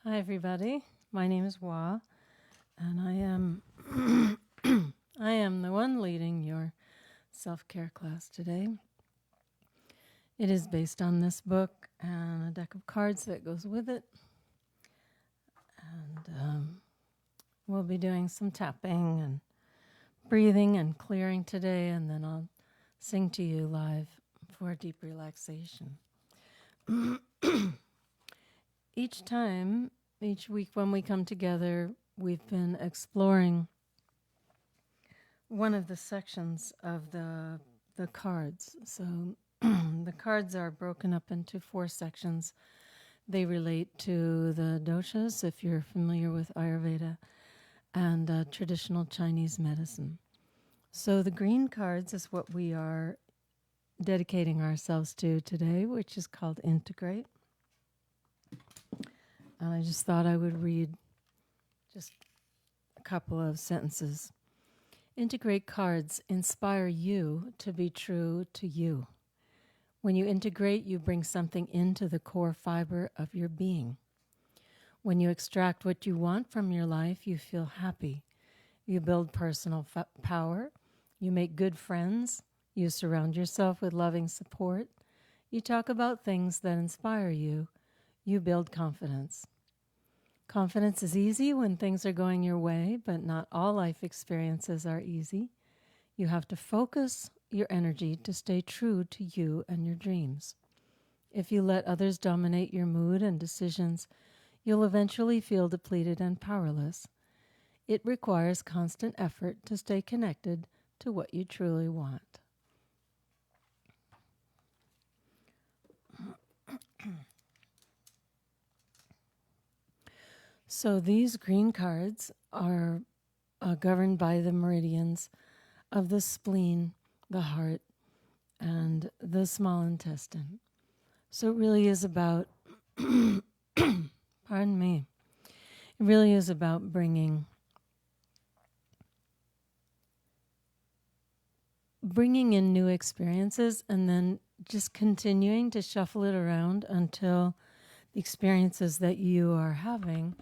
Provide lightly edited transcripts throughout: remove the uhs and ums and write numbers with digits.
Hi, everybody. My name is Wah, and I am I am the one leading your self-care class today. It is based on this book and a deck of cards that goes with it, and we'll be doing some tapping and breathing and clearing today, and then I'll sing to you live for a deep relaxation. Each week when we come together, we've been exploring one of the sections of the cards. So the cards are broken up into 4 sections. They relate to the doshas, if you're familiar with Ayurveda, and traditional Chinese medicine. So the green cards is what we are dedicating ourselves to today, which is called Integrate. And I just thought I would read just a couple of sentences. Integrate cards inspire you to be true to you. When you integrate, you bring something into the core fiber of your being. When you extract what you want from your life, you feel happy. You build personal power. You make good friends. You surround yourself with loving support. You talk about things that inspire you. You build confidence. Confidence is easy when things are going your way, but not all life experiences are easy. You have to focus your energy to stay true to you and your dreams. If you let others dominate your mood and decisions, you'll eventually feel depleted and powerless. It requires constant effort to stay connected to what you truly want. So these green cards are governed by the meridians of the spleen, the heart, and the small intestine. So it really is about, pardon me, it really is about bringing in new experiences and then just continuing to shuffle it around until the experiences that you are having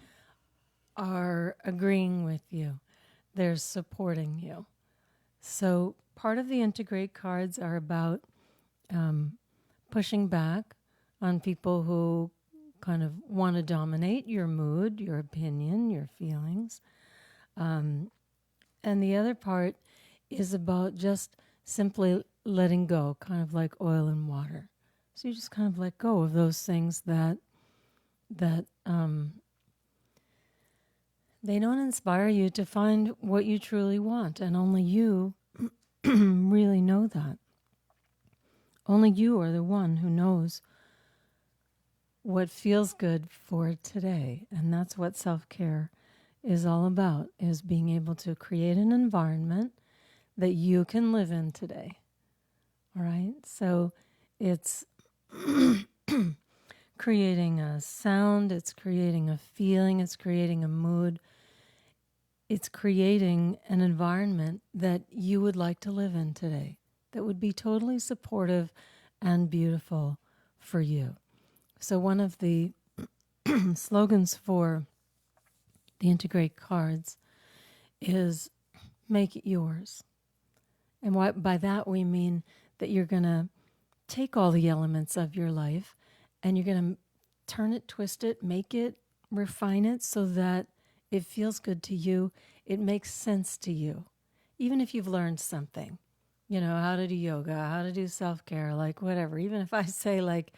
are agreeing with you. They're supporting you. So part of the Integrate cards are about pushing back on people who kind of want to dominate your mood, your opinion, your feelings. And the other part is about just simply letting go, kind of like oil and water. So you just kind of let go of those things that they don't inspire you to find what you truly want, and only you really know that. Only you are the one who knows what feels good for today, and that's what self-care is all about, is being able to create an environment that you can live in today. All right? So it's creating a sound, it's creating a feeling, it's creating a mood. It's creating an environment that you would like to live in today, that would be totally supportive and beautiful for you. So one of the slogans for the Integrate cards is make it yours. And by that we mean that you're going to take all the elements of your life and you're going to turn it, twist it, make it, refine it so that it feels good to you. It makes sense to you. Even if you've learned something, how to do yoga, how to do self-care, like whatever. Even if I say like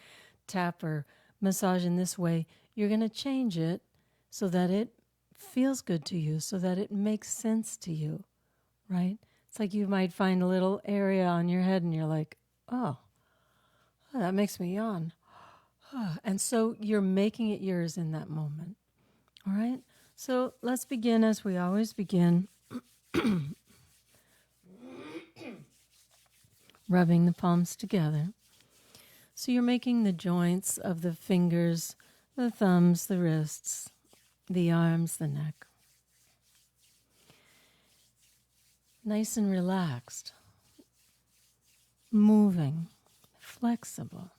tap or massage in this way, you're going to change it so that it feels good to you, so that it makes sense to you, right? It's like you might find a little area on your head and you're like, oh that makes me yawn. And so you're making it yours in that moment. All right? So let's begin as we always begin, rubbing the palms together. So you're making the joints of the fingers, the thumbs, the wrists, the arms, the neck nice and relaxed, moving, flexible.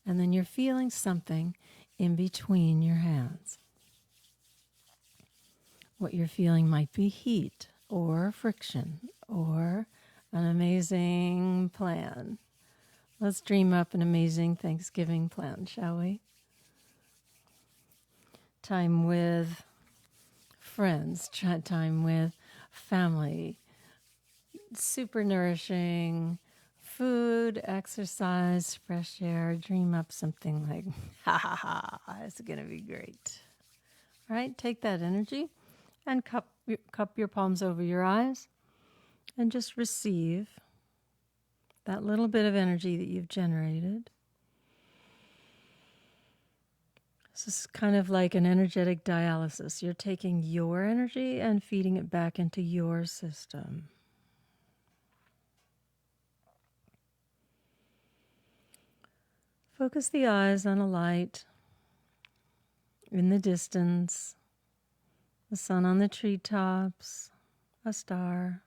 And then you're feeling something in between your hands. What you're feeling might be heat or friction or an amazing plan. Let's dream up an amazing Thanksgiving plan, shall we? Time with friends, time with family, super nourishing food, exercise, fresh air. Dream up something like, ha ha ha, it's going to be great. All right, take that energy and cup your palms over your eyes and just receive that little bit of energy that you've generated. This is kind of like an energetic dialysis. You're taking your energy and feeding it back into your system. Focus the eyes on a light in the distance, the sun on the treetops, a star.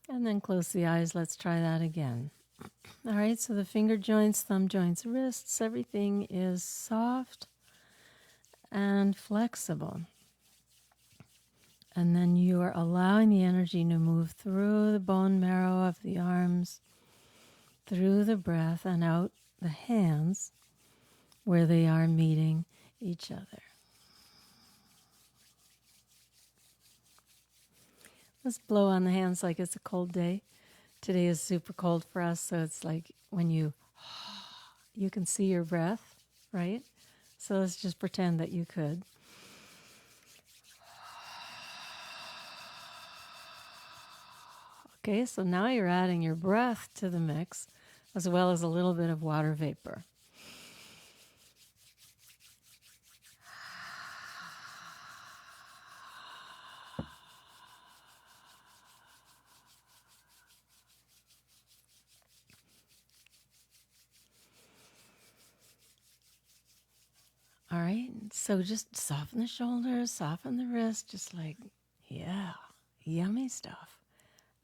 And then close the eyes. Let's try that again. All right, so the finger joints, thumb joints, wrists, everything is soft and flexible. And then you are allowing the energy to move through the bone marrow of the arms, through the breath, and out the hands where they are meeting each other. Let's blow on the hands like it's a cold day. Today is super cold for us, so it's like when you can see your breath, right? So let's just pretend that you could. Okay, so now you're adding your breath to the mix, as well as a little bit of water vapor. All right, so just soften the shoulders, soften the wrist, just like, yeah, yummy stuff.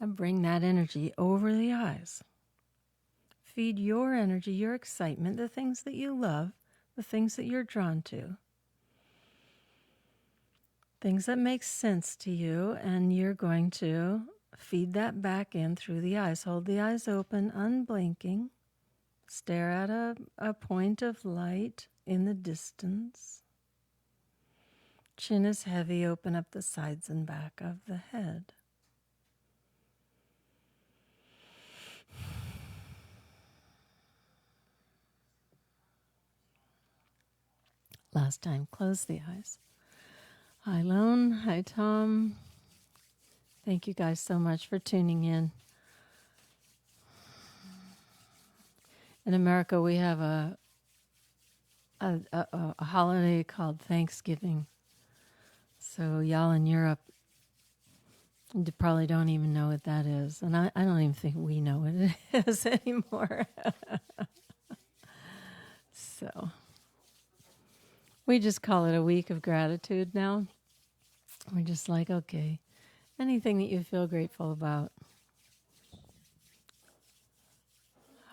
And bring that energy over the eyes. Feed your energy, your excitement, the things that you love, the things that you're drawn to, things that make sense to you, and you're going to feed that back in through the eyes. Hold the eyes open, unblinking. Stare at a point of light in the distance. Chin is heavy, open up the sides and back of the head. Last time, close the eyes. Hi, Lone. Hi, Tom. Thank you guys so much for tuning in. In America, we have a holiday called Thanksgiving. So y'all in Europe probably don't even know what that is. And I don't even think we know what it is anymore. So we just call it a week of gratitude now. We're just like, okay, anything that you feel grateful about.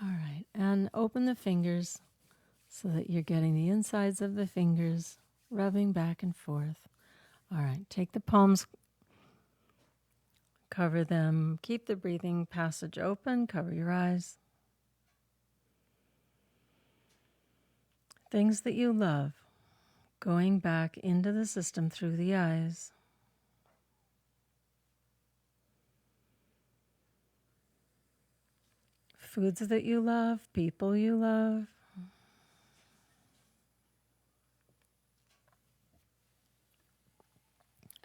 All right, and open the fingers so that you're getting the insides of the fingers rubbing back and forth. All right, take the palms, cover them, keep the breathing passage open, cover your eyes. Things that you love, going back into the system through the eyes. Foods that you love, people you love.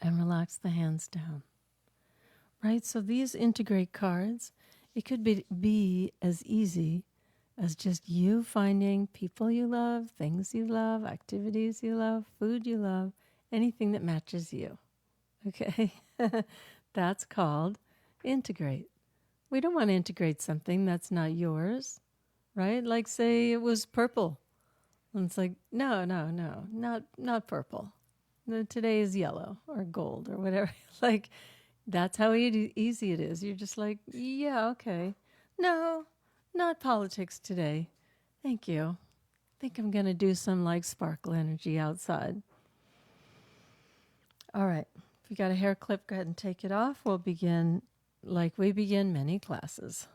And relax the hands down. Right, so these integrate cards, it could be as easy as just you finding people you love, things you love, activities you love, food you love, anything that matches you. Okay? That's called integrate. We don't want to integrate something that's not yours, right? Like say it was purple. And it's like, no, not purple. No, today is yellow or gold or whatever. Like, that's how easy it is. You're just like, yeah, okay. No, not politics today. Thank you. I think I'm going to do some like sparkle energy outside. All right. If you got a hair clip, go ahead and take it off. We'll begin like we begin many classes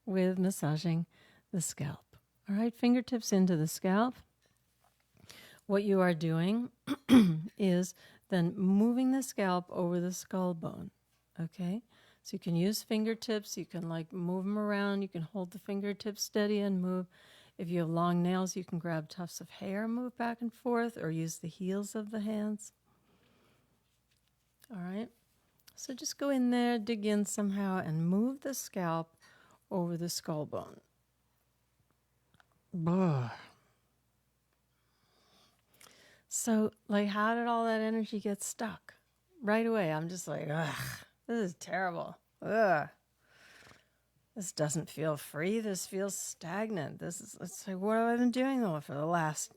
with massaging the scalp. All right, fingertips into the scalp. What you are doing is then moving the scalp over the skull bone. Okay? So you can use fingertips, you can like move them around, you can hold the fingertips steady and move. If you have long nails, you can grab tufts of hair, move back and forth, or use the heels of the hands. All right? So just go in there, dig in somehow, and move the scalp over the skull bone. So, like, how did all that energy get stuck? Right away, I'm just like, ugh, this is terrible. Ugh. This doesn't feel free. This feels stagnant. It's like, what have I been doing though for the last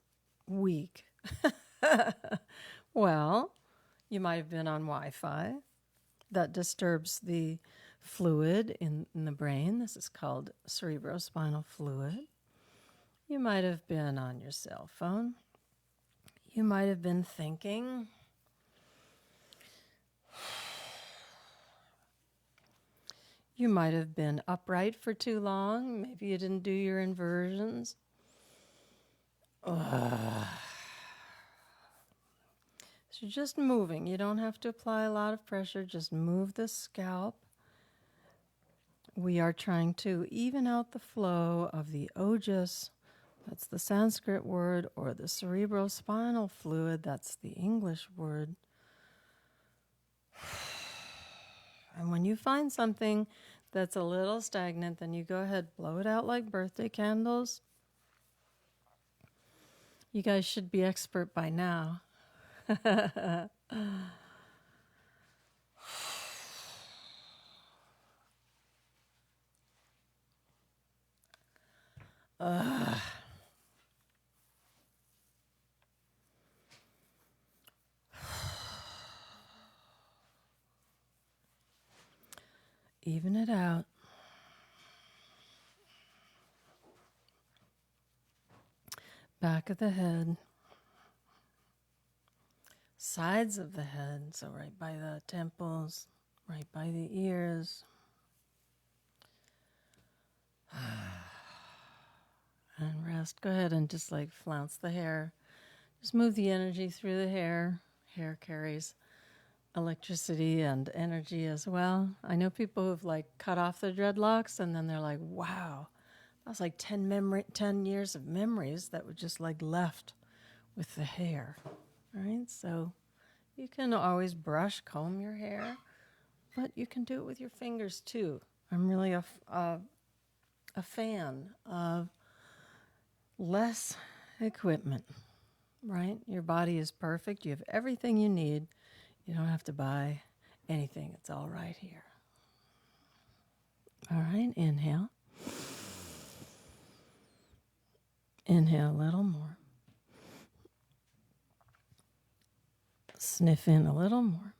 week? Well, you might have been on Wi-Fi. That disturbs the fluid in the brain. This is called cerebrospinal fluid. You might have been on your cell phone. You might have been thinking. You might have been upright for too long. Maybe you didn't do your inversions. Ugh. So just moving. You don't have to apply a lot of pressure. Just move the scalp. We are trying to even out the flow of the ojas, that's the Sanskrit word, or the cerebrospinal fluid, that's the English word. And when you find something that's a little stagnant, then you go ahead, blow it out like birthday candles. You guys should be expert by now. Even it out. Back of the head. Sides of the head, so right by the temples, right by the ears. And rest. Go ahead and just like flounce the hair. Just move the energy through the hair. Hair carries electricity and energy as well. I know people who've like cut off their dreadlocks and then they're like, wow, that's like 10 years of memories that were just like left with the hair. All right, so you can always brush, comb your hair, but you can do it with your fingers too. I'm really a fan of less equipment, right? Your body is perfect. You have everything you need. You don't have to buy anything. It's all right here. All right, inhale. Inhale a little more. Sniff in a little more.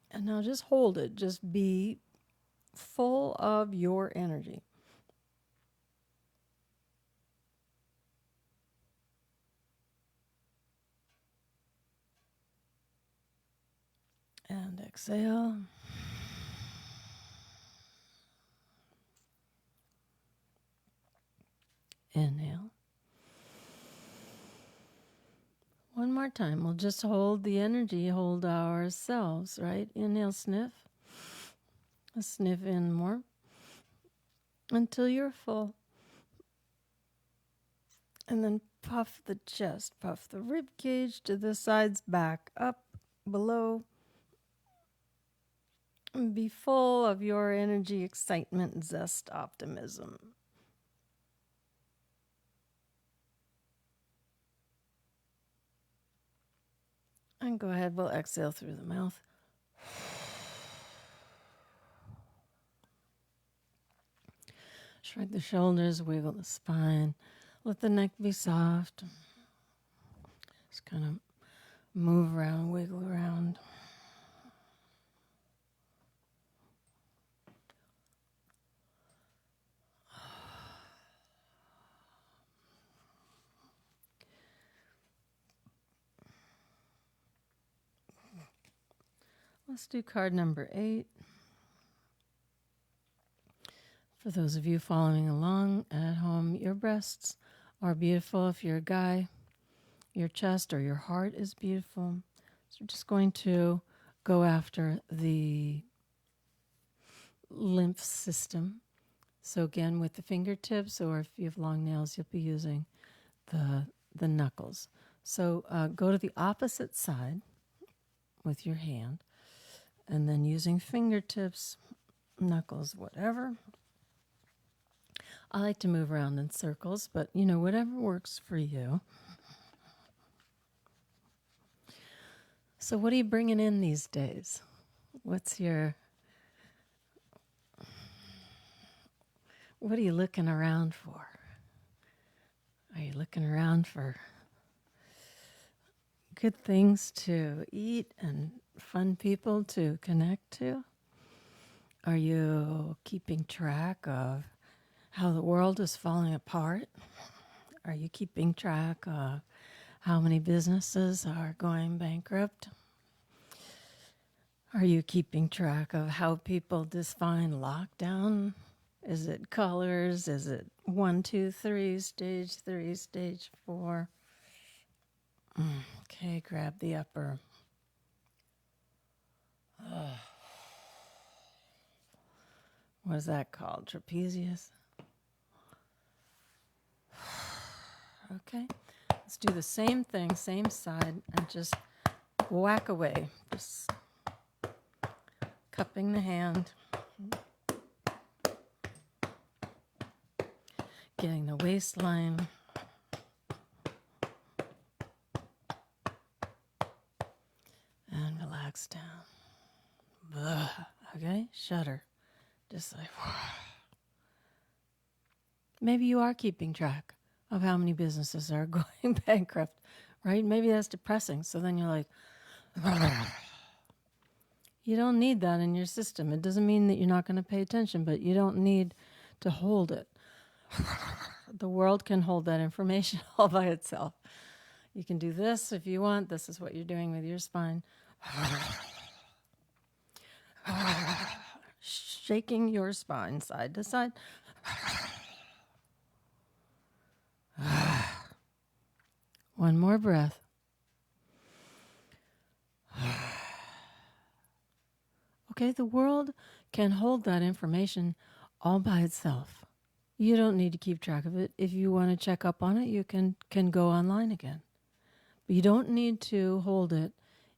And now just hold it. Just be full of your energy. And exhale. Inhale. One more time. We'll just hold the energy, hold ourselves, right? Inhale, sniff. Sniff in more until you're full. And then puff the chest, puff the rib cage to the sides, back, up, below. And be full of your energy, excitement, zest, optimism. And go ahead, we'll exhale through the mouth. Shrug the shoulders, wiggle the spine. Let the neck be soft. Just kind of move around, wiggle around. Let's do card number 8. For those of you following along at home, your breasts are beautiful if you're a guy. Your chest or your heart is beautiful. So we're just going to go after the lymph system. So again, with the fingertips, or if you have long nails, you'll be using the knuckles. So go to the opposite side with your hand, and then using fingertips, knuckles, whatever. I like to move around in circles, but whatever works for you. So what are you bringing in these days? What are you looking around for? Are you looking around for good things to eat and fun people to connect to? Are you keeping track of how the world is falling apart? Are you keeping track of how many businesses are going bankrupt? Are you keeping track of how people define lockdown? Is it colors? Is it 1, 2, 3, stage 3, stage 4? Okay, grab the upper. What is that called? Trapezius? Okay, let's do the same thing, same side, and just whack away. Just cupping the hand. Getting the waistline. And relax down. Blah. Okay, shudder. Just like, maybe you are keeping track of how many businesses are going bankrupt, right? Maybe that's depressing. So then you're like, you don't need that in your system. It doesn't mean that you're not going to pay attention, but you don't need to hold it. The world can hold that information all by itself. You can do this if you want. This is what you're doing with your spine. Shaking your spine side to side. One more breath. Okay, the world can hold that information all by itself. You don't need to keep track of it. If you want to check up on it, you can go online again. But you don't need to hold it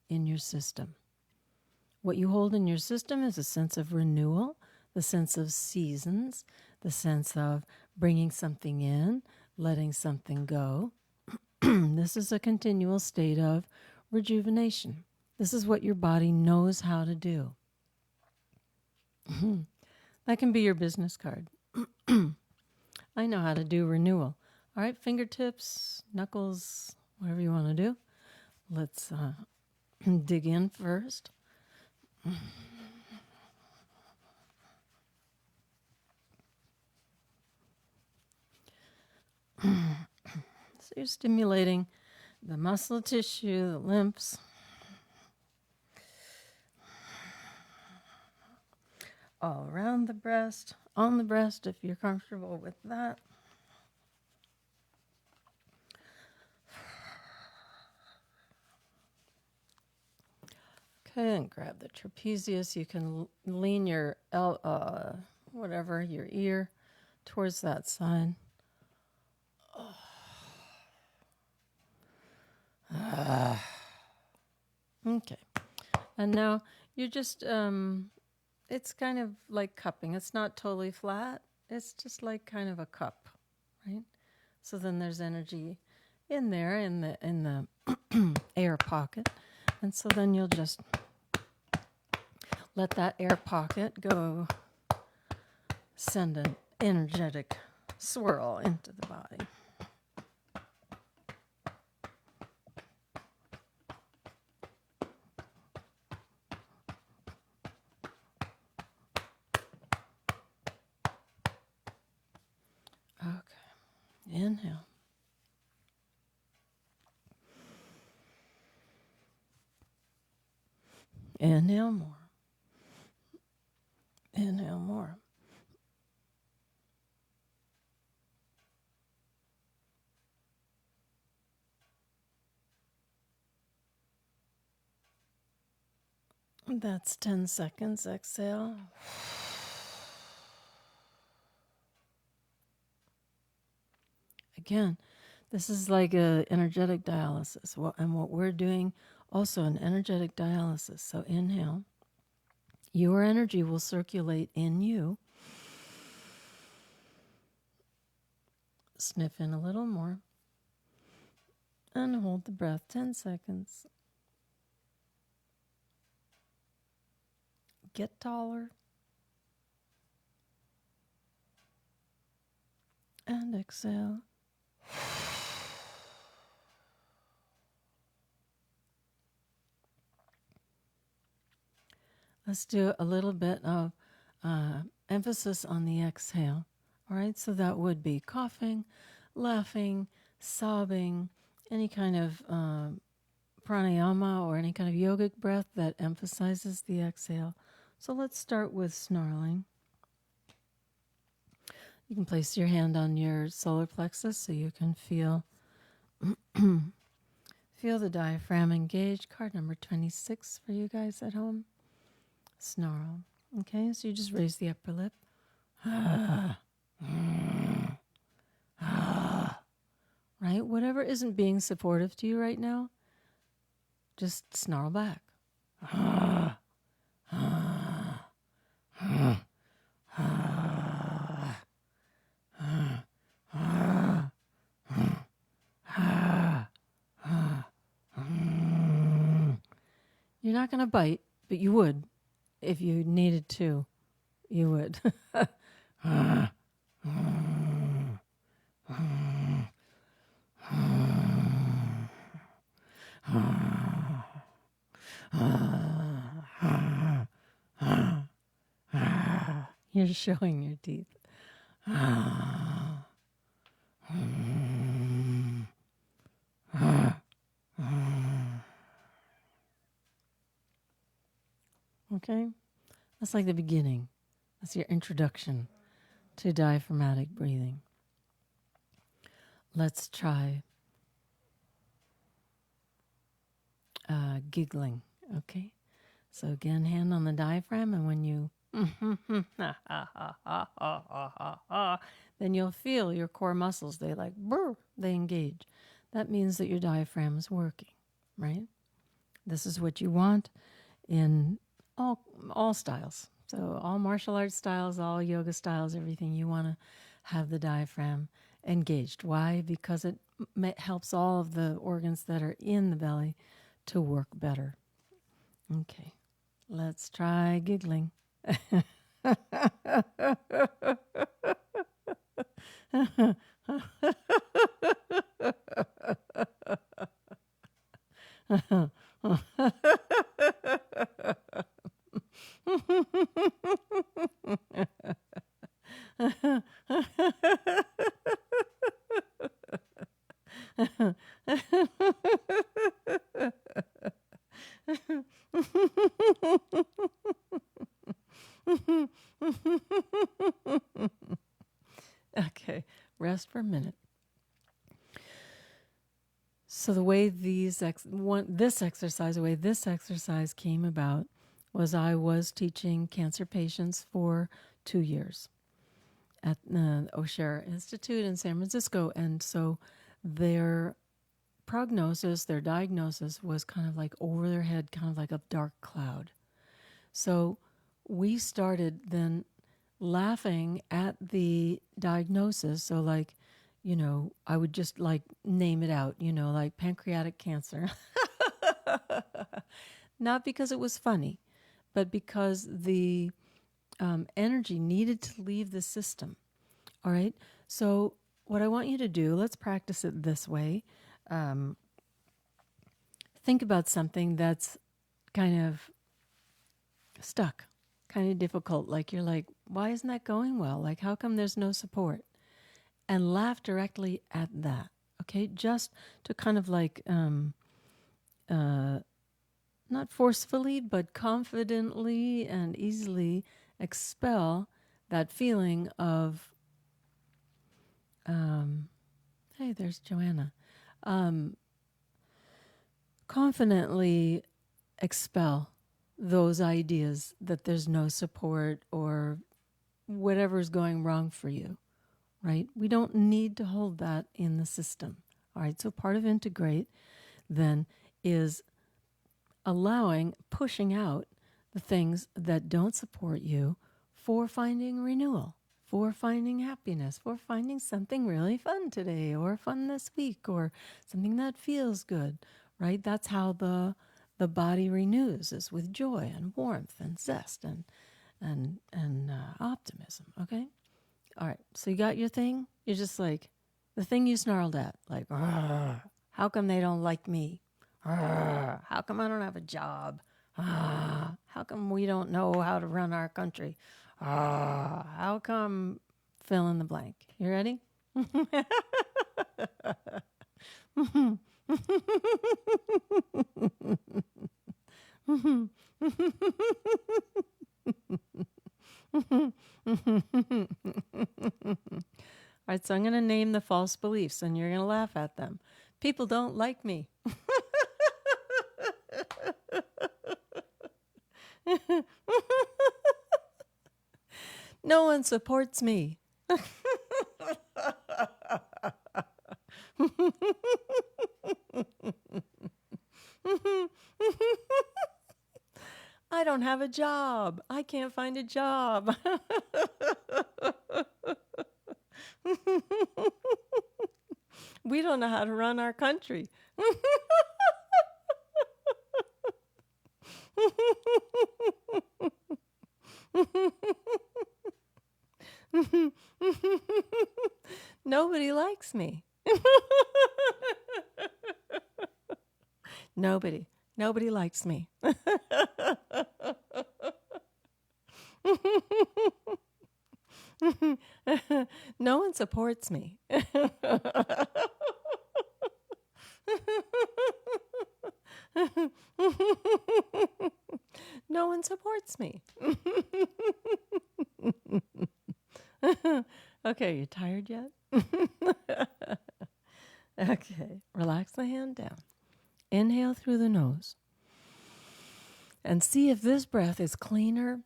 in your system. What you hold in your system is a sense of renewal, the sense of seasons, the sense of bringing something in, letting something go. This is a continual state of rejuvenation. This is what your body knows how to do. That can be your business card. I know how to do renewal. All right, fingertips, knuckles, whatever you want to do. Let's dig in first. So you're stimulating the muscle tissue, the lymphs. All around the breast, on the breast if you're comfortable with that. Okay, and grab the trapezius. You can lean your your ear towards that side. Okay, and now you're just it's kind of like cupping. It's not totally flat. It's just like kind of a cup, right? So then there's energy in there in the air pocket, and so then you'll just let that air pocket go, send an energetic swirl into the body. Okay, inhale. Inhale more. Inhale more. That's 10 seconds. Exhale. Again, this is like a energetic dialysis. And what we're doing, also an energetic dialysis. So inhale. Your energy will circulate in you. Sniff in a little more. And hold the breath 10 seconds. Get taller. And exhale. Let's do a little bit of emphasis on the exhale. All right, so that would be coughing, laughing, sobbing, any kind of pranayama or any kind of yogic breath that emphasizes the exhale. So let's start with snarling. You can place your hand on your solar plexus so you can feel feel the diaphragm engage. Card number 26 for you guys at home. Snarl. Okay, so you just raise the upper lip. Right? Whatever isn't being supportive to you right now, just snarl back. You're not going to bite, but you would. If you needed to, you would. You're showing your teeth. Okay? That's like the beginning. That's your introduction to diaphragmatic breathing. Let's try giggling, okay? So again, hand on the diaphragm, and when you then you'll feel your core muscles, they they engage. That means that your diaphragm is working, right? This is what you want in all styles. So all martial arts styles, all yoga styles, everything, you want to have the diaphragm engaged. Why? Because it helps all of the organs that are in the belly to work better. Okay, let's try giggling. Okay, rest for a minute. So the way this exercise came about was I was teaching cancer patients for 2 years at the O'Share Institute in San Francisco. And so their diagnosis was kind of like over their head, kind of like a dark cloud. So we started then laughing at the diagnosis. So like, I would just like name it out, like pancreatic cancer. Not because it was funny, but because the energy needed to leave the system. All right. So what I want you to do, let's practice it this way. Think about something that's kind of stuck, kind of difficult. Like you're like, why isn't that going well? Like, how come there's no support? And laugh directly at that. Okay. Just to kind of like, not not forcefully, but confidently and easily expel that feeling of, hey, there's Joanna. Confidently expel those ideas that there's no support or whatever's going wrong for you, right? We don't need to hold that in the system. All right, so part of integrate then is pushing out the things that don't support you for finding renewal, for finding happiness, for finding something really fun today or fun this week or something that feels good, right? That's how the body renews, is with joy and warmth and zest and optimism, okay? All right, so you got your thing? You're just like, the thing you snarled at, like, how come they don't like me? How come I don't have a job? How come we don't know how to run our country? How come fill in the blank? You ready? All right, so I'm going to name the false beliefs and you're going to laugh at them. People don't like me. No one supports me. I don't have a job. I can't find a job. We don't know how to run our country. Nobody likes me. Nobody likes me. No one supports me. No one supports me. Okay, you tired yet? Okay, relax the hand down. Inhale through the nose. And see if this breath is cleaner,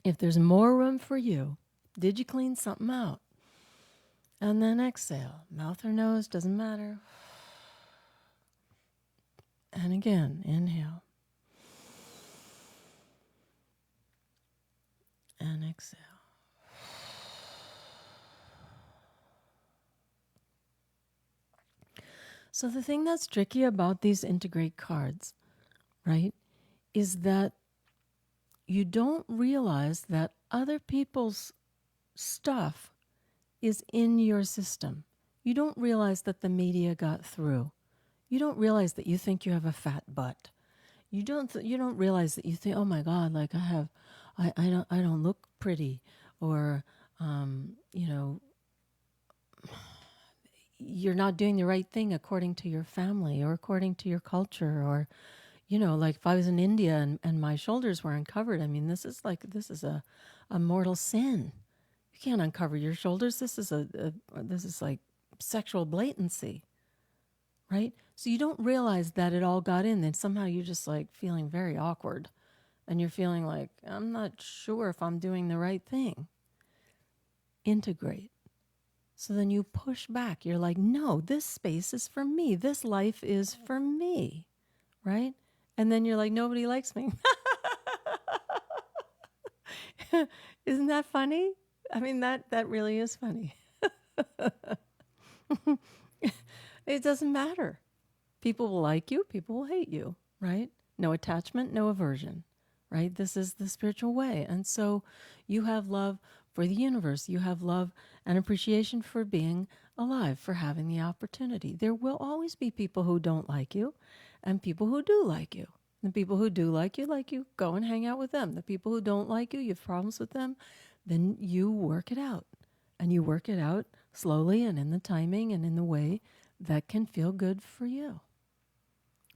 if there's more room for you. Did you clean something out? And then exhale. Mouth or nose, doesn't matter. And again, inhale. And exhale. So the thing that's tricky about these integrate cards, right, is that you don't realize that other people's stuff is in your system. You don't realize that the media got through. You don't realize that you think you have a fat butt. You don't realize that you think, oh my God, like I don't look pretty, or you're not doing the right thing according to your family or according to your culture, or like if I was in India and my shoulders were uncovered, I mean, this is a mortal sin. You can't uncover your shoulders. This is like sexual blatancy, right? So you don't realize that it all got in. Then somehow you're just like feeling very awkward, and you're feeling like, I'm not sure if I'm doing the right thing. Integrate. So then you push back. You're like, no, this space is for me. This life is for me, right? And then you're like, nobody likes me. Isn't that funny? I mean, that really is funny. It doesn't matter. People will like you. People will hate you, right? No attachment, no aversion, right? This is the spiritual way. And so you have love for the universe. You have love and appreciation for being alive, for having the opportunity. There will always be people who don't like you and people who do like you. The people who do like you, go and hang out with them. The people who don't like you have problems with them, then you work it out. And you work it out slowly and in the timing and in the way that can feel good for you,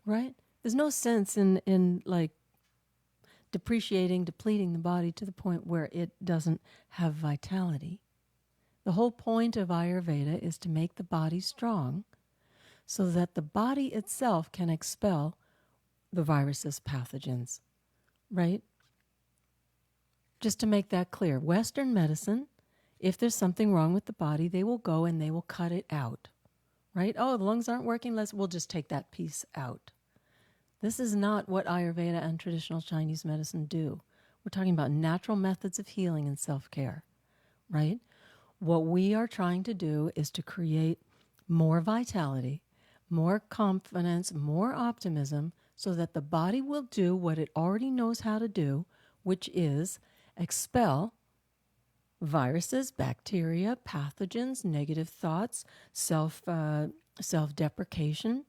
right? There's no sense in like depreciating, depleting the body to the point where it doesn't have vitality. The whole point of Ayurveda is to make the body strong so that the body itself can expel the viruses, pathogens, right? Just to make that clear, Western medicine, if there's something wrong with the body, they will go and they will cut it out, right? Oh, the lungs aren't working, we'll just take that piece out. This is not what Ayurveda and traditional Chinese medicine do. We're talking about natural methods of healing and self-care, right? What we are trying to do is to create more vitality, more confidence, more optimism, so that the body will do what it already knows how to do, which is expel viruses, bacteria, pathogens, negative thoughts, self-deprecation,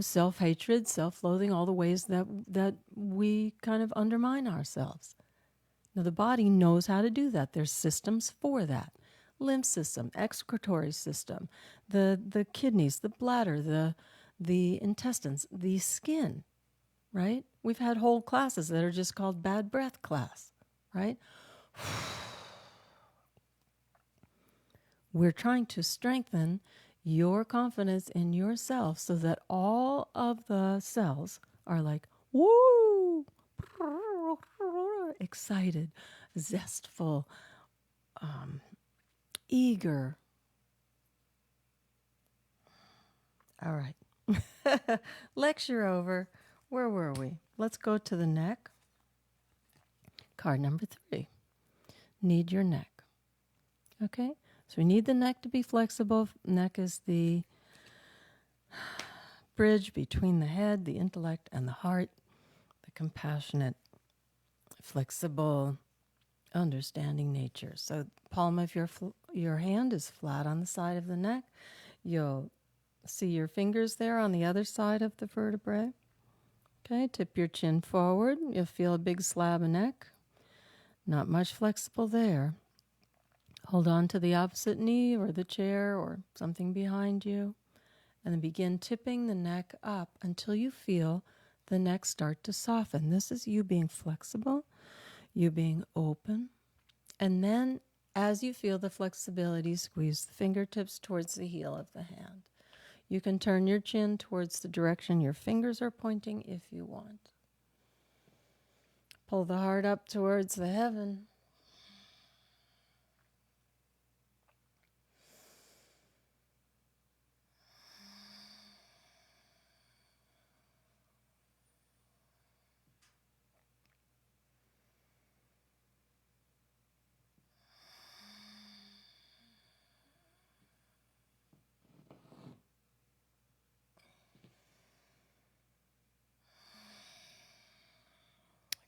self-hatred, self-loathing, all the ways that we kind of undermine ourselves. Now, the body knows how to do that. There's systems for that. Lymph system, excretory system, the kidneys, the bladder, the intestines, the skin, right? We've had whole classes that are just called bad breath class, right? We're trying to strengthen your confidence in yourself so that all of the cells are like, woo, excited, zestful, eager. All right. Lecture over. Where were we? Let's go to the neck. Card number 3. Need your neck. Okay? So we need the neck to be flexible. Neck is the bridge between the head, the intellect, and the heart. The compassionate, flexible, understanding nature. So palm of your hand is flat on the side of the neck. You'll see your fingers there on the other side of the vertebrae. Okay, tip your chin forward. You'll feel a big slab of neck. Not much flexible there. Hold on to the opposite knee or the chair or something behind you. And then begin tipping the neck up until you feel the neck start to soften. This is you being flexible, you being open. And then as you feel the flexibility, squeeze the fingertips towards the heel of the hand. You can turn your chin towards the direction your fingers are pointing if you want. Pull the heart up towards the heaven.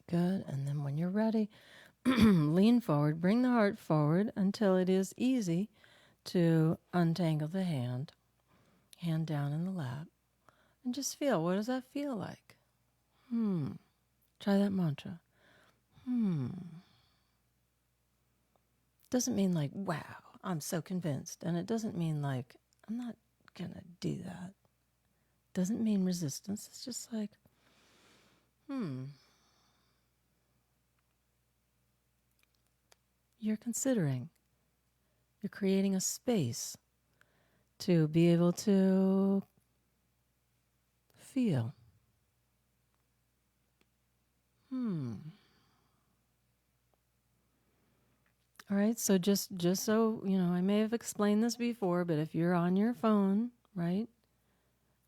Good. And then when you're ready, lean forward, bring the heart forward until it is easy to untangle the hand down in the lap, and just feel, what does that feel like? Try that mantra. Doesn't mean like, wow, I'm so convinced. And it doesn't mean like, I'm not going to do that. Doesn't mean resistance. It's just like, You're considering. You're creating a space to be able to feel. All right, so just so, I may have explained this before, but if you're on your phone, right,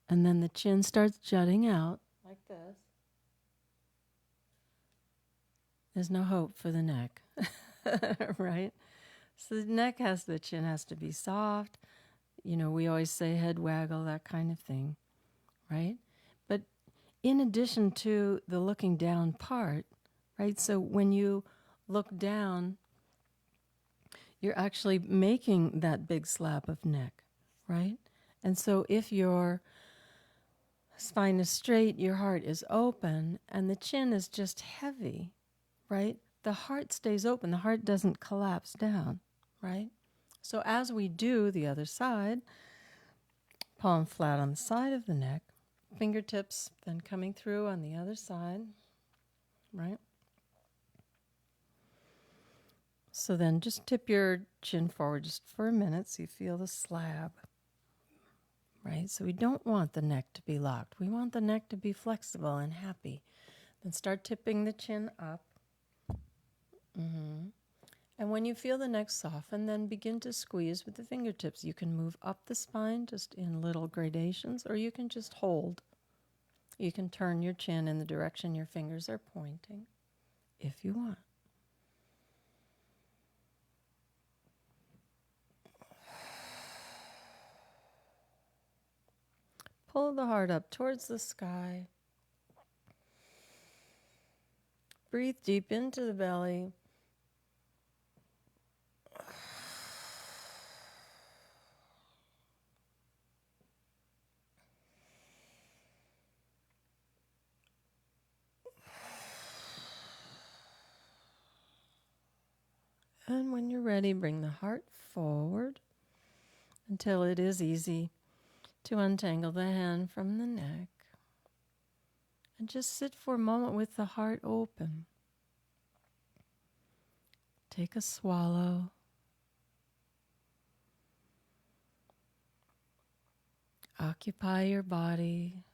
and then the chin starts jutting out like this, there's no hope for the neck, right? So the chin has to be soft. We always say head waggle, that kind of thing, right? But in addition to the looking down part, right, so when you look down, you're actually making that big slab of neck, right? And so if your spine is straight, your heart is open, and the chin is just heavy, right? The heart stays open. The heart doesn't collapse down, right? So as we do the other side, palm flat on the side of the neck, fingertips then coming through on the other side, right? So then just tip your chin forward just for a minute so you feel the slab, right? So we don't want the neck to be locked. We want the neck to be flexible and happy. Then start tipping the chin up. And when you feel the neck soften, then begin to squeeze with the fingertips. You can move up the spine just in little gradations, or you can just hold. You can turn your chin in the direction your fingers are pointing if you want. Pull the heart up towards the sky. Breathe deep into the belly. And when you're ready, bring the heart forward until it is easy to untangle the hand from the neck. And just sit for a moment with the heart open. Take a swallow. Occupy your body.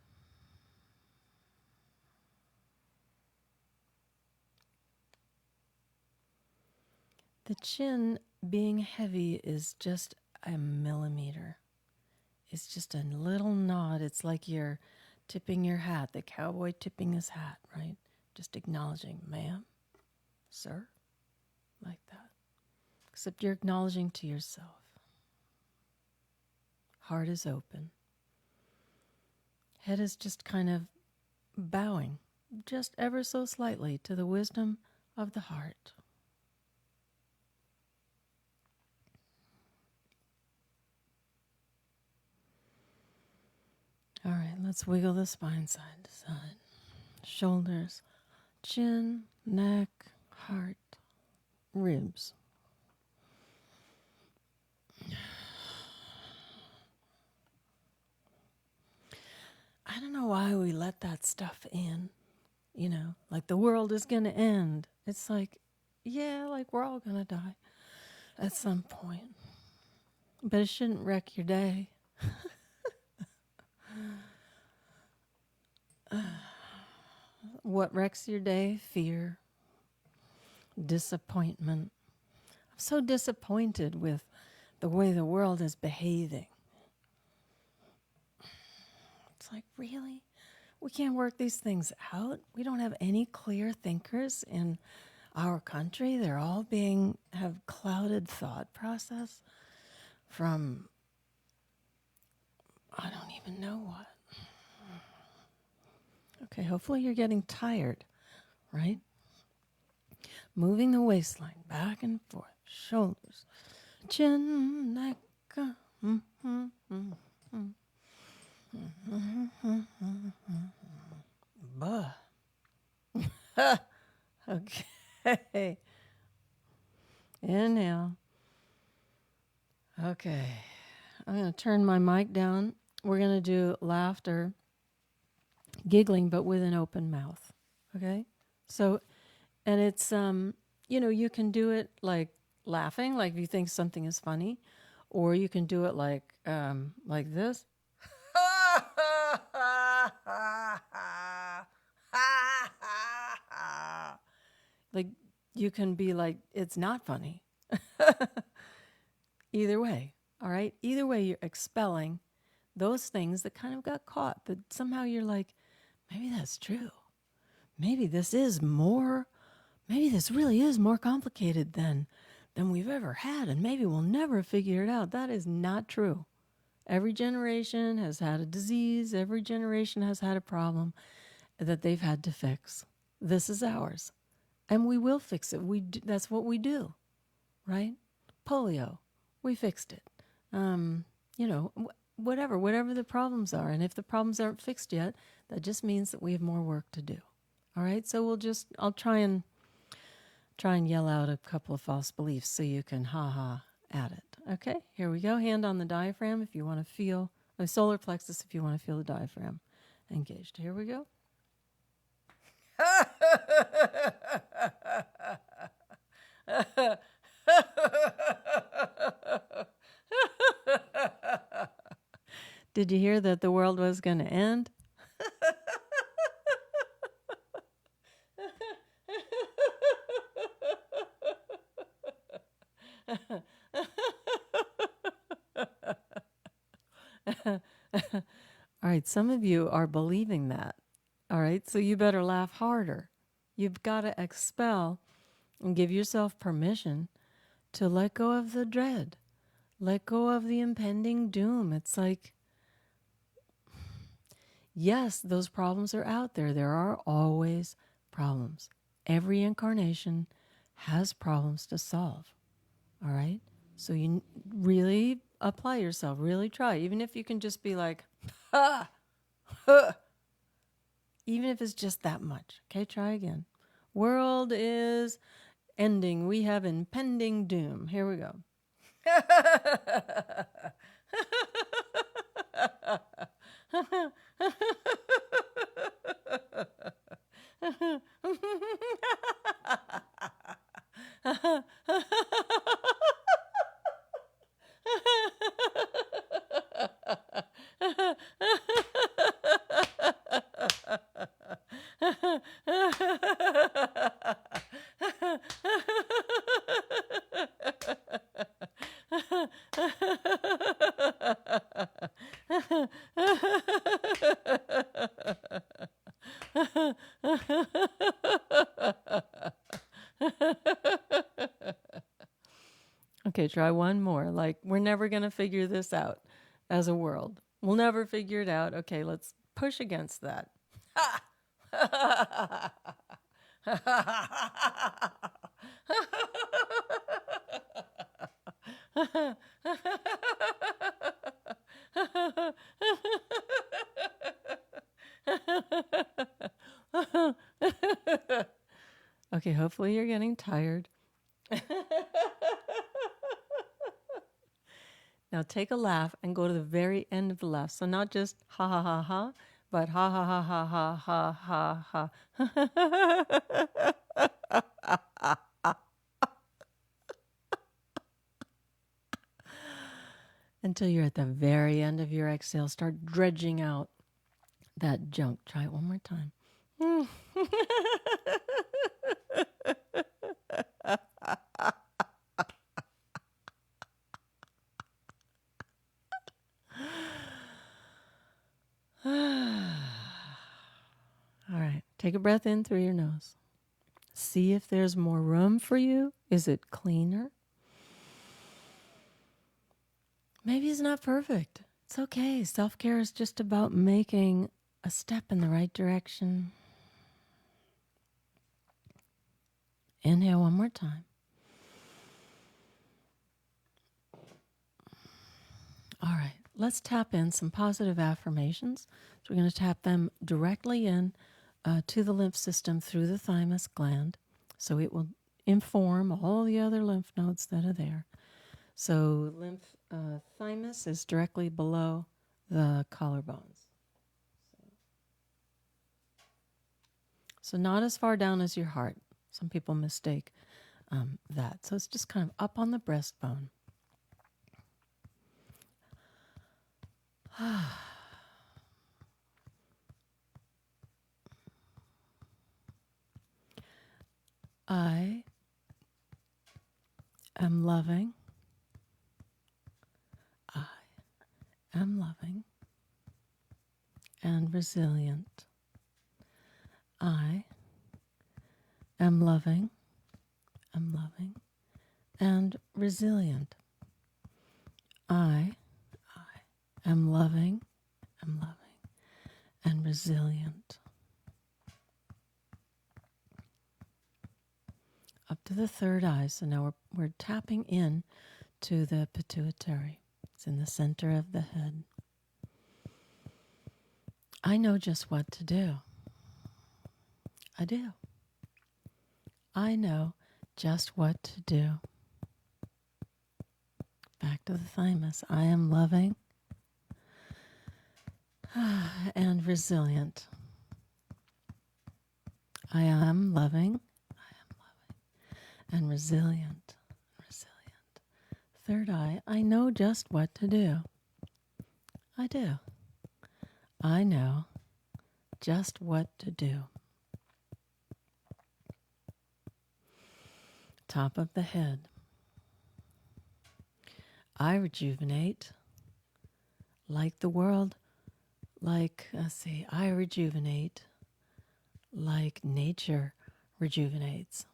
The chin being heavy is just a millimeter. It's just a little nod. It's like you're tipping your hat, the cowboy tipping his hat, right? Just acknowledging, ma'am, sir, like that. Except you're acknowledging to yourself. Heart is open. Head is just kind of bowing, just ever so slightly, to the wisdom of the heart. All right, let's wiggle the spine side to side. Shoulders, chin, neck, heart, ribs. I don't know why we let that stuff in, like the world is going to end. It's like, yeah, like we're all going to die at some point. But it shouldn't wreck your day. What wrecks your day? Fear, disappointment. I'm so disappointed with the way the world is behaving. It's like, really? We can't work these things out? We don't have any clear thinkers in our country? They're all have clouded thought process from, I don't even know what. Okay, hopefully you're getting tired, right? Moving the waistline back and forth, shoulders, chin, neck. Buh. Okay. Inhale. Okay. I'm going to turn my mic down. We're going to do laughter, giggling, but with an open mouth. Okay? So, and it's, you can do it like laughing, like if you think something is funny, or you can do it like this. Like you can be like, it's not funny. Either way, all right? Either way, you're expelling those things that kind of got caught, but somehow you're like, maybe that's true. Maybe this really is more complicated than we've ever had, and maybe we'll never figure it out. That is not true. Every generation has had a disease. Every generation has had a problem that they've had to fix. This is ours, and we will fix it. That's what we do, right? Polio, we fixed it. Whatever the problems are, and if the problems aren't fixed yet, that just means that we have more work to do. All right, so I'll try and yell out a couple of false beliefs so you can at it. Okay, here we go. Hand on the diaphragm if you want to feel the solar plexus if you want to feel the diaphragm. engaged. Here we go. Did you hear that the world was going to end? All right, some of you are believing that. All right, so you better laugh harder. You've got to expel and give yourself permission to let go of the dread, let go of the impending doom. It's like, yes, those problems are out there. There are always problems. Every incarnation has problems to solve. All right? So you really apply yourself, really try. Even if you can just be like, ha, ha. Even if it's just that much. Okay, try again. World is ending. We have impending doom. Here we go. Okay, try one more. Like, we're never going to figure this out as a world. We'll never figure it out. Okay, let's push against that. Okay, hopefully you're getting tired. Now take a laugh and go to the very end of the laugh. So not just ha ha ha ha, but ha ha ha ha ha ha ha. Until you're at the very end of your exhale. Start dredging out that junk. Try it one more time. All right, take a breath in through your nose. See if there's more room for you. Is it cleaner? Maybe it's not perfect. It's okay. Self-care is just about making a step in the right direction. Inhale one more time. All right, let's tap in some positive affirmations. So we're going to tap them directly in to the lymph system through the thymus gland. So it will inform all the other lymph nodes that are there. So thymus is directly below the collarbones. So not as far down as your heart. Some people mistake that. So it's just kind of up on the breastbone. I am loving. I am loving and resilient. I am loving, and resilient. I am loving, and resilient. Up to the third eye. So now we're tapping in to the pituitary. It's in the center of the head. I know just what to do. I do. I know just what to do. Back to the thymus. I am loving. and resilient. I am loving and resilient. Resilient. Third eye, I know just what to do. I do. I know just what to do. Top of the head. I rejuvenate like the world, I rejuvenate like nature rejuvenates.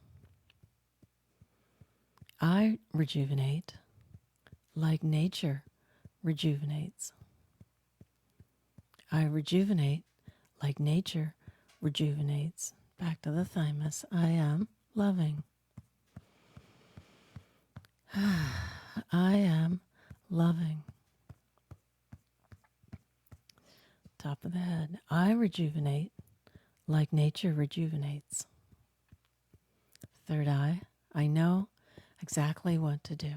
I rejuvenate like nature rejuvenates. I rejuvenate like nature rejuvenates. Back to the thymus. I am loving. I am loving. Top of the head. I rejuvenate like nature rejuvenates. Third eye. I know exactly what to do.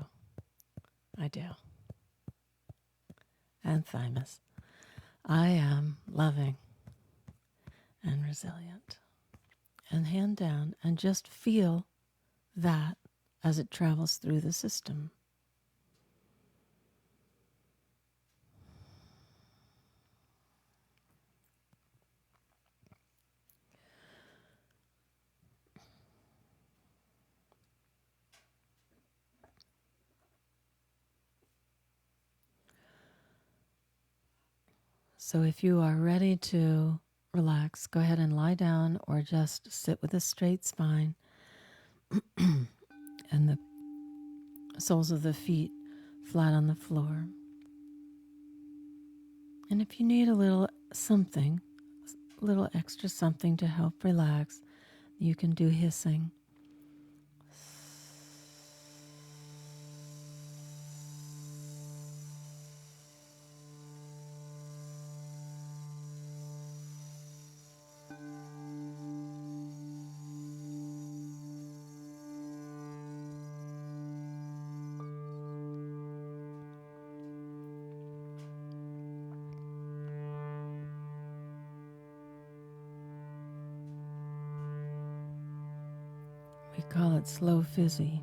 I do. And thymus. I am loving and resilient. And hand down and just feel that as it travels through the system. So if you are ready to relax, go ahead and lie down or just sit with a straight spine and the soles of the feet flat on the floor. And if you need a little something, a little extra something to help relax, you can do hissing. We call it slow fizzy.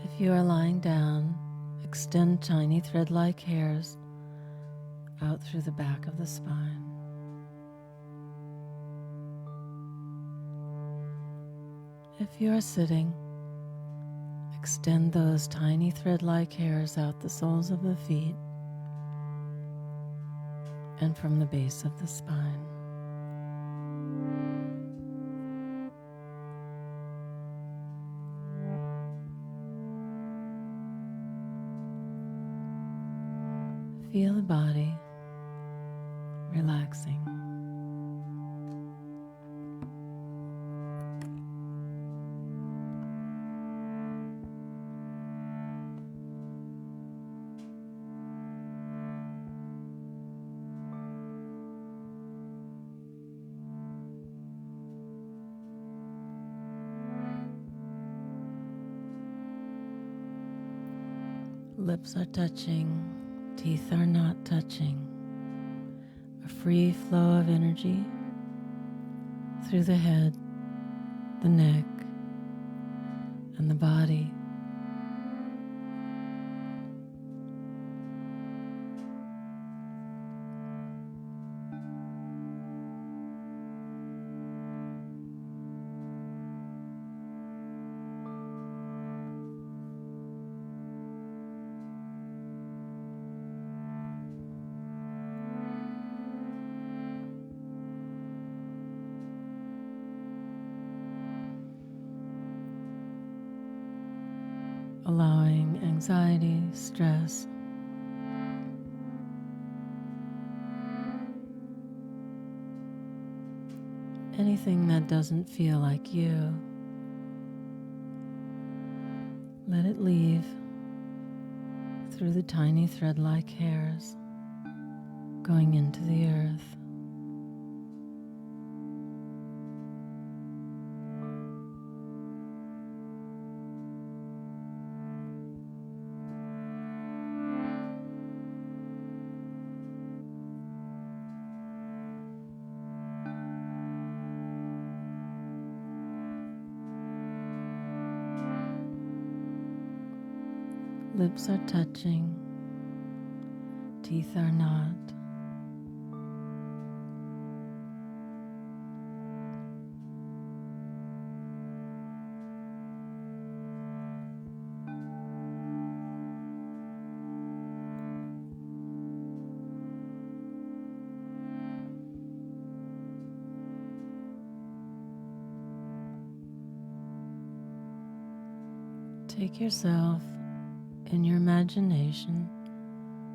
If you are lying down, extend tiny thread-like hairs out through the back of the spine. If you are sitting, extend those tiny thread-like hairs out the soles of the feet and from the base of the spine. Feel the body relaxing. Lips are touching, teeth are not touching. A free flow of energy through the head, the neck, and the body. Allowing anxiety, stress, anything that doesn't feel like you Let it leave through the tiny thread-like hairs going into the earth. Lips are touching, teeth are not. Take yourself in your imagination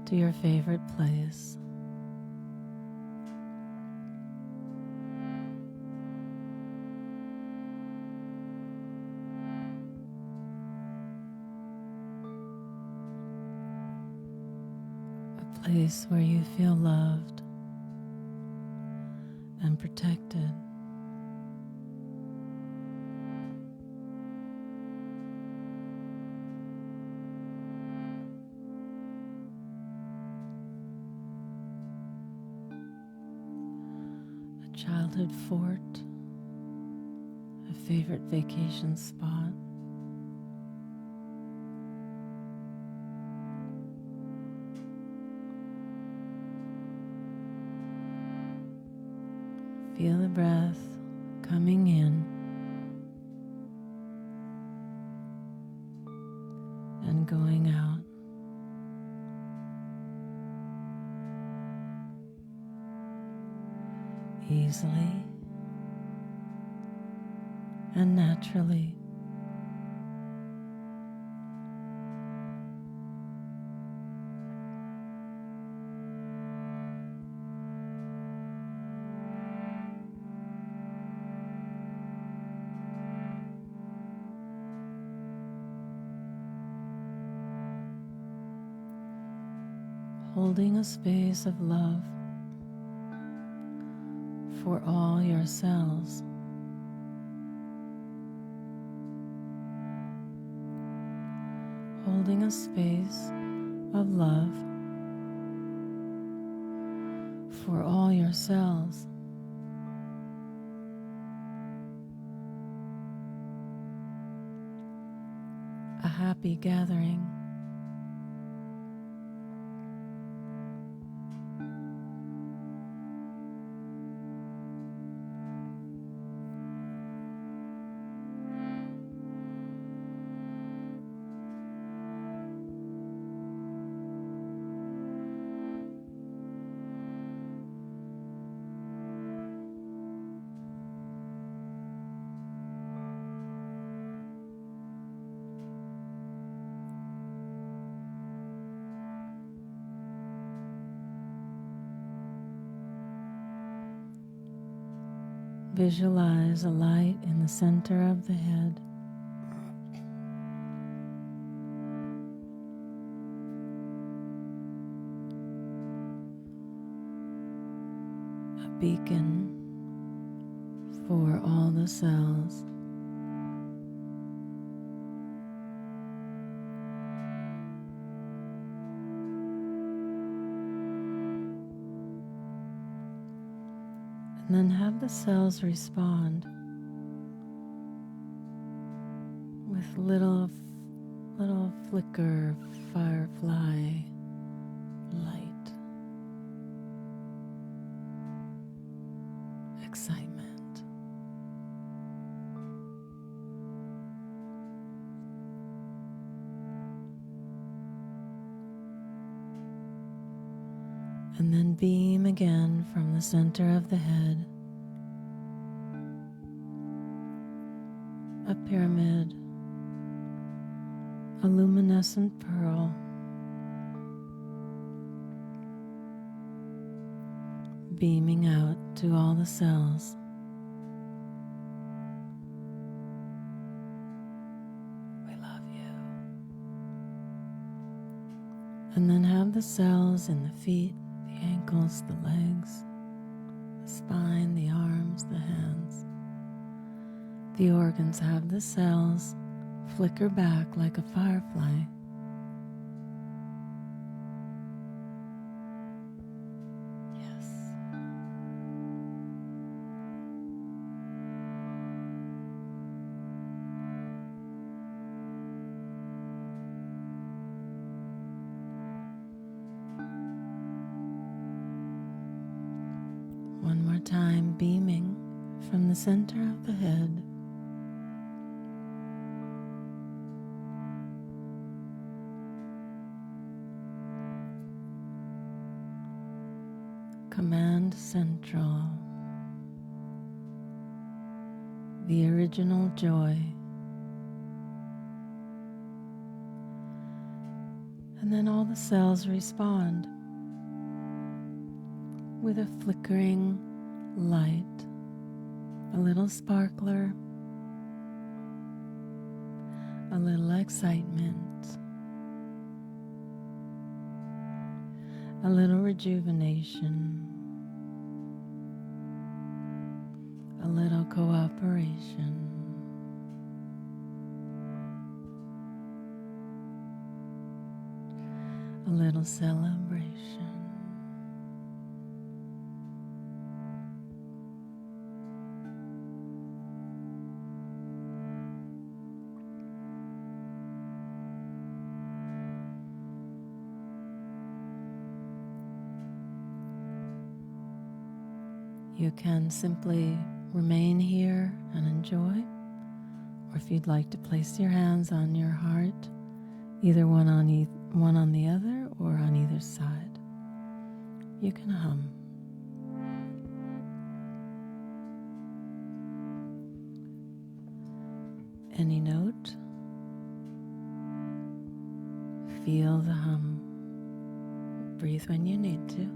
to your favorite place. A place where you feel loved and protected. Childhood fort, a favorite vacation spot. Feel the breath coming in and going out. Easily and naturally. Holding a space of love for all your cells. Holding a space of love for all your cells. A happy gathering. Visualize a light in the center of the head. A beacon for all the cells. And then have the cells respond with little flicker, firefly light, excitement. And then beam again from the center of the head, a pyramid, a luminescent pearl, beaming out to all the cells. We love you. And then have the cells in the feet, the ankles, the legs, the spine, the arms, the hands. The organs have the cells flicker back like a firefly. Yes. One more time, beaming from the center of the head. Command Central, the original joy. And then all the cells respond with a flickering light, a little sparkler, a little excitement, a little rejuvenation, a little cooperation. A little celebration. You can simply remain here and enjoy, or if you'd like to place your hands on your heart, either one on the other or on either side, you can hum. Any note, feel the hum. Breathe when you need to.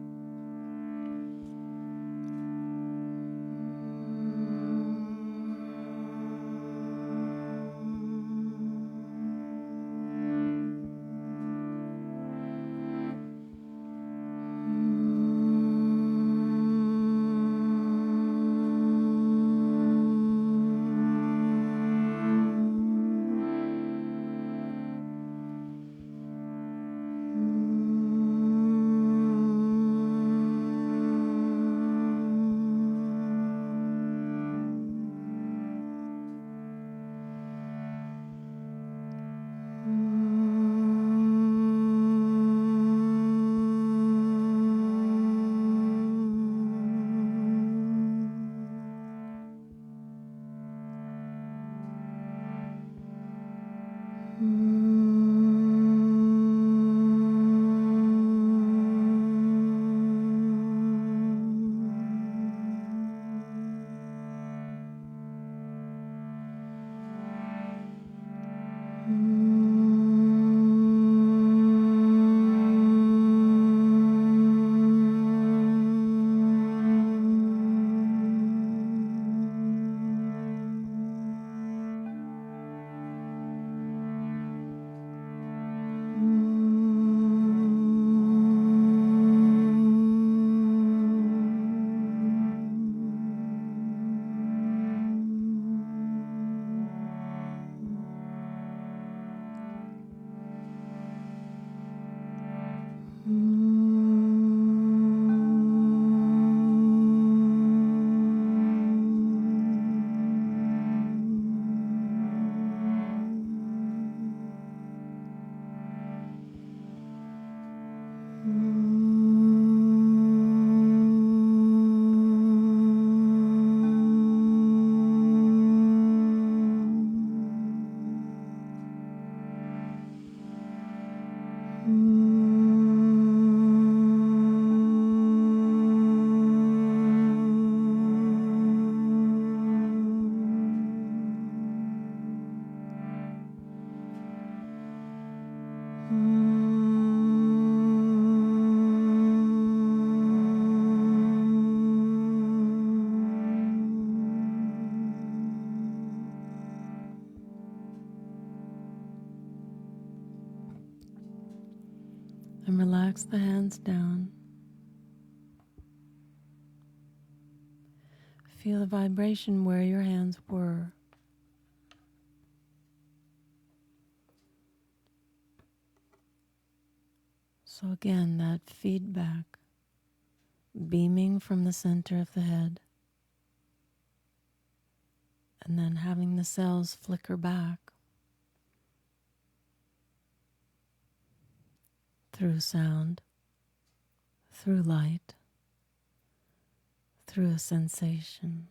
And relax the hands down. Feel the vibration where your hands were. So again, that feedback beaming from the center of the head, and then having the cells flicker back through sound, through light, through a sensation.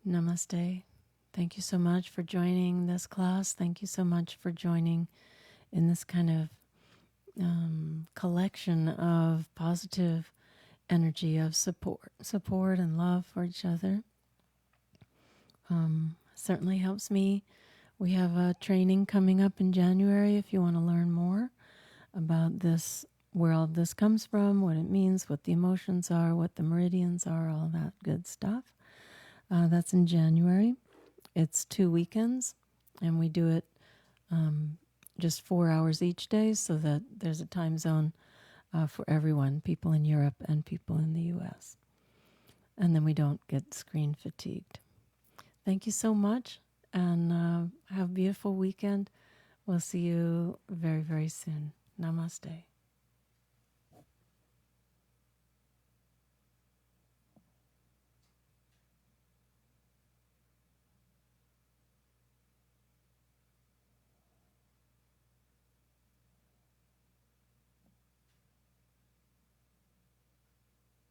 Namaste. Thank you so much for joining this class. Thank you so much for joining in this kind of collection of positive energy of support and love for each other. Certainly helps me. We have a training coming up in January if you want to learn more about this, where all this comes from, what it means, what the emotions are, what the meridians are, all that good stuff. That's in January. It's 2 weekends, and we do it just 4 hours each day so that there's a time zone for everyone, people in Europe and people in the US. And then we don't get screen fatigued. Thank you so much, and have a beautiful weekend. We'll see you very, very soon. Namaste.